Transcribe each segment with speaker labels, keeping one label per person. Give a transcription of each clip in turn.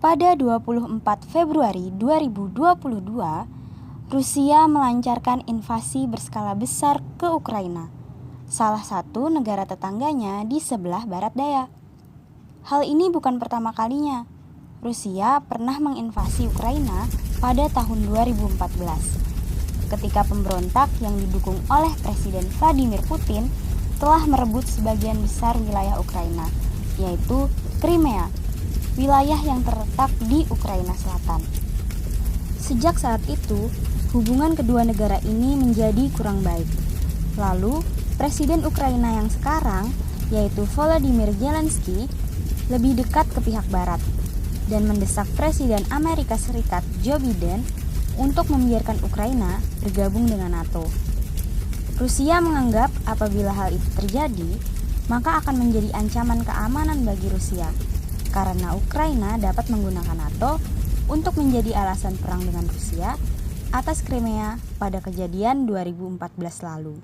Speaker 1: Pada 24 Februari 2022, Rusia melancarkan invasi berskala besar ke Ukraina, salah satu negara tetangganya di sebelah barat daya. Hal ini bukan pertama kalinya. Rusia pernah menginvasi Ukraina pada tahun 2014, ketika pemberontak yang didukung oleh Presiden Vladimir Putin telah merebut sebagian besar wilayah Ukraina, yaitu Crimea, wilayah yang terletak di Ukraina Selatan. Sejak saat itu, hubungan kedua negara ini menjadi kurang baik. Lalu, Presiden Ukraina yang sekarang, yaitu Volodymyr Zelensky, lebih dekat ke pihak Barat dan mendesak Presiden Amerika Serikat Joe Biden untuk membiarkan Ukraina bergabung dengan NATO. Rusia menganggap apabila hal itu terjadi, maka akan menjadi ancaman keamanan bagi Rusia, karena Ukraina dapat menggunakan NATO untuk menjadi alasan perang dengan Rusia atas Crimea pada kejadian 2014 lalu.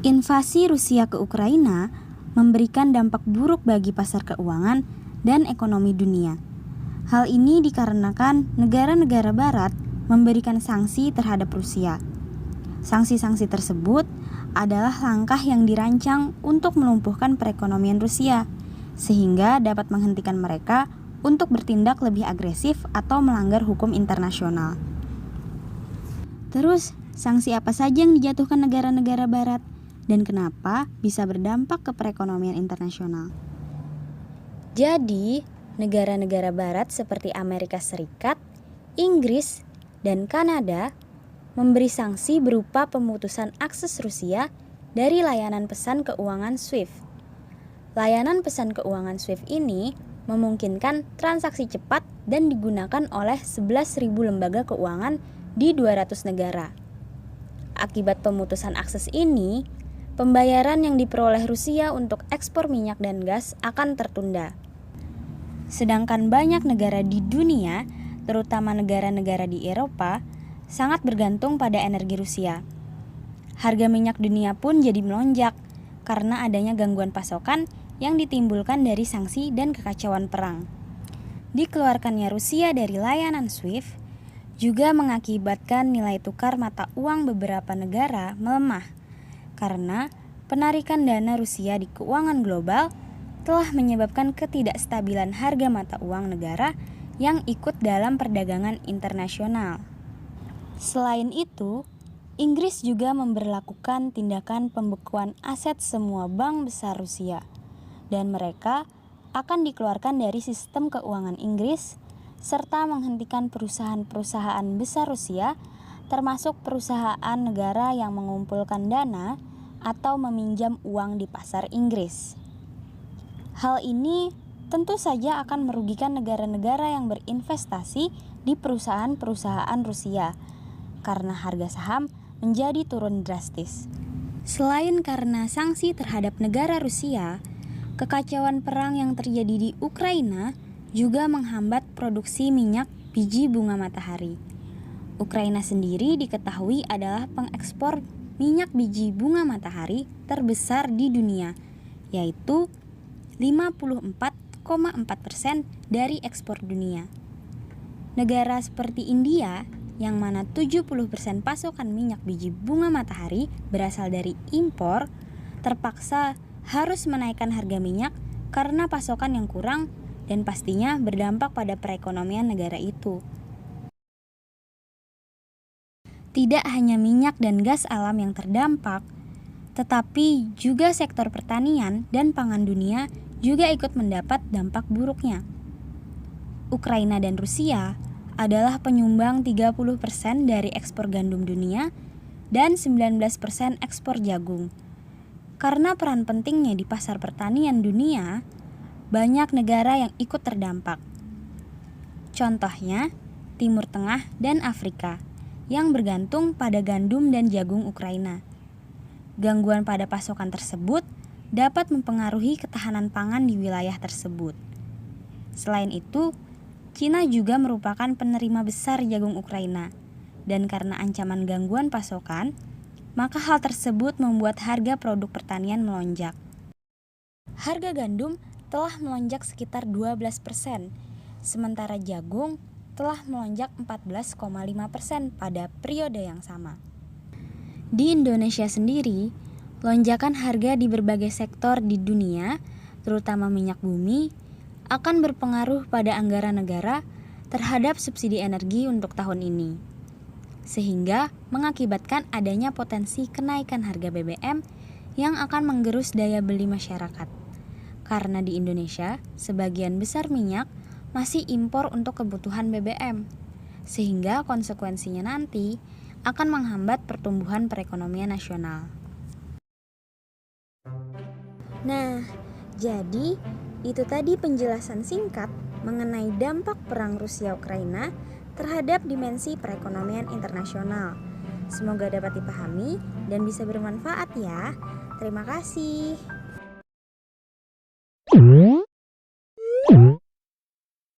Speaker 1: Invasi Rusia ke Ukraina memberikan dampak buruk bagi pasar keuangan dan ekonomi dunia. Hal ini dikarenakan negara-negara barat memberikan sanksi terhadap Rusia. Sanksi-sanksi tersebut adalah langkah yang dirancang untuk melumpuhkan perekonomian Rusia, sehingga dapat menghentikan mereka untuk bertindak lebih agresif atau melanggar hukum internasional. Terus, sanksi apa saja yang dijatuhkan negara-negara barat dan kenapa bisa berdampak ke perekonomian internasional? Jadi, negara-negara barat seperti Amerika Serikat, Inggris, dan Kanada memberi sanksi berupa pemutusan akses Rusia dari layanan pesan keuangan SWIFT. Layanan pesan keuangan SWIFT ini memungkinkan transaksi cepat dan digunakan oleh 11.000 lembaga keuangan di 200 negara. Akibat pemutusan akses ini, pembayaran yang diperoleh Rusia untuk ekspor minyak dan gas akan tertunda. Sedangkan banyak negara di dunia, terutama negara-negara di Eropa, sangat bergantung pada energi Rusia. Harga minyak dunia pun jadi melonjak karena adanya gangguan pasokan yang ditimbulkan dari sanksi dan kekacauan perang. Dikeluarkannya Rusia dari layanan SWIFT juga mengakibatkan nilai tukar mata uang beberapa negara melemah, karena penarikan dana Rusia di keuangan global telah menyebabkan ketidakstabilan harga mata uang negara yang ikut dalam perdagangan internasional. Selain itu, Inggris juga memberlakukan tindakan pembekuan aset semua bank besar Rusia, dan mereka akan dikeluarkan dari sistem keuangan Inggris serta menghentikan perusahaan-perusahaan besar Rusia, termasuk perusahaan negara yang mengumpulkan dana atau meminjam uang di pasar Inggris. Hal ini tentu saja akan merugikan negara-negara yang berinvestasi di perusahaan-perusahaan Rusia, karena harga saham menjadi turun drastis. Selain karena sanksi terhadap negara Rusia, kekacauan perang yang terjadi di Ukraina juga menghambat produksi minyak biji bunga matahari. Ukraina sendiri diketahui adalah pengekspor minyak biji bunga matahari terbesar di dunia, yaitu 54,4% dari ekspor dunia. Negara seperti India, yang mana 70% pasokan minyak biji bunga matahari berasal dari impor, terpaksa harus menaikkan harga minyak karena pasokan yang kurang dan pastinya berdampak pada perekonomian negara itu. Tidak hanya minyak dan gas alam yang terdampak, tetapi juga sektor pertanian dan pangan dunia juga ikut mendapat dampak buruknya. Ukraina dan Rusia adalah penyumbang 30% dari ekspor gandum dunia dan 19% ekspor jagung. Karena peran pentingnya di pasar pertanian dunia, banyak negara yang ikut terdampak. Contohnya, Timur Tengah dan Afrika yang bergantung pada gandum dan jagung Ukraina. Gangguan pada pasokan tersebut dapat mempengaruhi ketahanan pangan di wilayah tersebut. Selain itu, Cina juga merupakan penerima besar jagung Ukraina, dan karena ancaman gangguan pasokan, maka hal tersebut membuat harga produk pertanian melonjak. Harga gandum telah melonjak sekitar 12%, sementara jagung telah melonjak 14,5% pada periode yang sama. Di Indonesia sendiri, lonjakan harga di berbagai sektor di dunia, terutama minyak bumi, akan berpengaruh pada anggaran negara terhadap subsidi energi untuk tahun ini, sehingga mengakibatkan adanya potensi kenaikan harga BBM yang akan menggerus daya beli masyarakat. Karena di Indonesia, sebagian besar minyak masih impor untuk kebutuhan BBM, sehingga konsekuensinya nanti akan menghambat pertumbuhan perekonomian nasional. Nah, jadi itu tadi penjelasan singkat mengenai dampak perang Rusia-Ukraina terhadap dimensi perekonomian internasional. Semoga dapat dipahami dan bisa bermanfaat ya. Terima kasih.